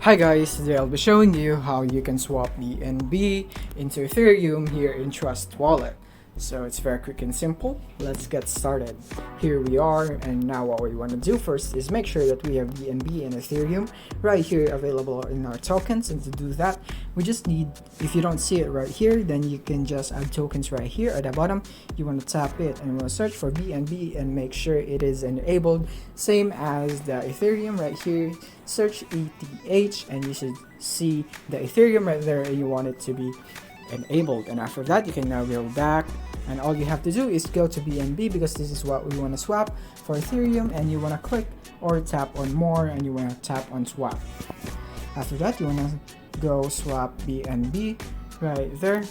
Hi guys, today I'll be showing you how you can swap BNB into Ethereum here in Trust Wallet. So it's very quick and simple. Let's get started. Here we are, and now what we want to do first is make sure that we have BNB and Ethereum right here available in our tokens. And to do that, we just need, if you don't see it right here, then you can just add tokens right here at the bottom. You want to tap it and you want to search for BNB and make sure it is enabled, same as the Ethereum right here. Search ETH and you should see the Ethereum right there, and you want it to be enabled. And after that, you can now go back, and all you have to do is go to BNB because this is what we want to swap for Ethereum, and you want to click or tap on more, and you want to tap on swap. After that, you want to go swap BNB right there,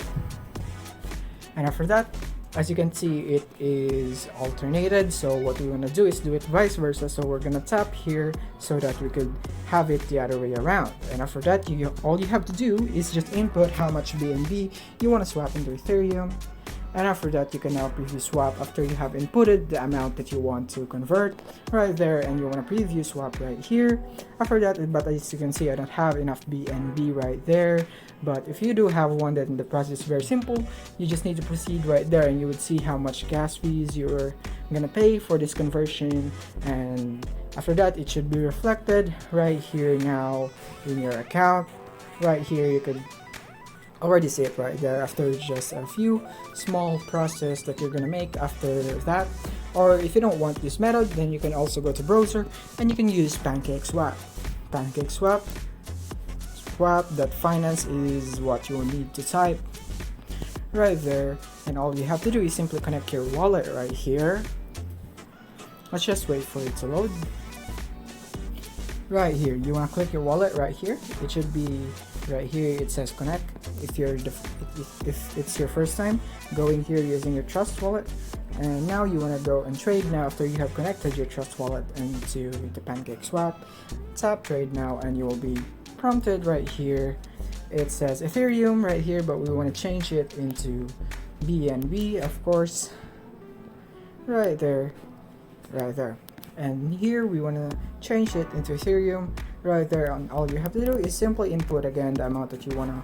and after that, as you can see, it is alternated. So what we want to do is do it vice versa. So we're gonna tap here so that we could have it the other way around. And after that, all you have to do is just input how much BNB you want to swap into Ethereum. And after that, you can now preview swap after you have inputted the amount that you want to convert right there, and you want to preview swap right here. After that, but as you can see, I don't have enough BNB right there. But if you do have one, then the process is very simple. You just need to proceed right there, and you would see how much gas fees you're gonna pay for this conversion. And after that, it should be reflected right here now in your account. Right here, you could already see it right there after just a few small process that you're gonna make after that. Or if you don't want this method, then you can also go to browser and you can use PancakeSwap. Swap.finance is what you will need to type right there, and all you have to do is simply connect your wallet right here. Let's just wait for it to load. Right here, you want to click your wallet right here. It should be right here. It says connect. If it's your first time going here using your Trust Wallet, and now you want to go and trade now after you have connected your Trust Wallet into the PancakeSwap. Tap trade now, and you will be prompted right here. It says Ethereum right here, but we want to change it into BNB, of course, right there. And here we want to change it into Ethereum right there. And all you have to do is simply input again the amount that you want to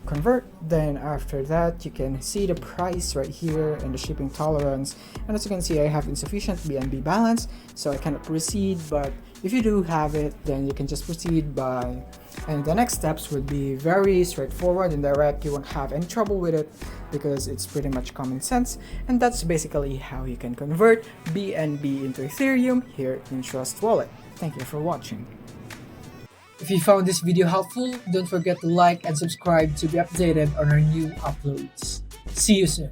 convert. Then after that, you can see the price right here and the shipping tolerance. And as you can see, I have insufficient BNB balance, so I cannot proceed. But if you do have it, then you can just proceed by, and the next steps would be very straightforward and direct. You won't have any trouble with it because it's pretty much common sense. And that's basically how you can convert BNB into Ethereum here in Trust Wallet. Thank you for watching. If you found this video helpful, don't forget to like and subscribe to be updated on our new uploads. See you soon.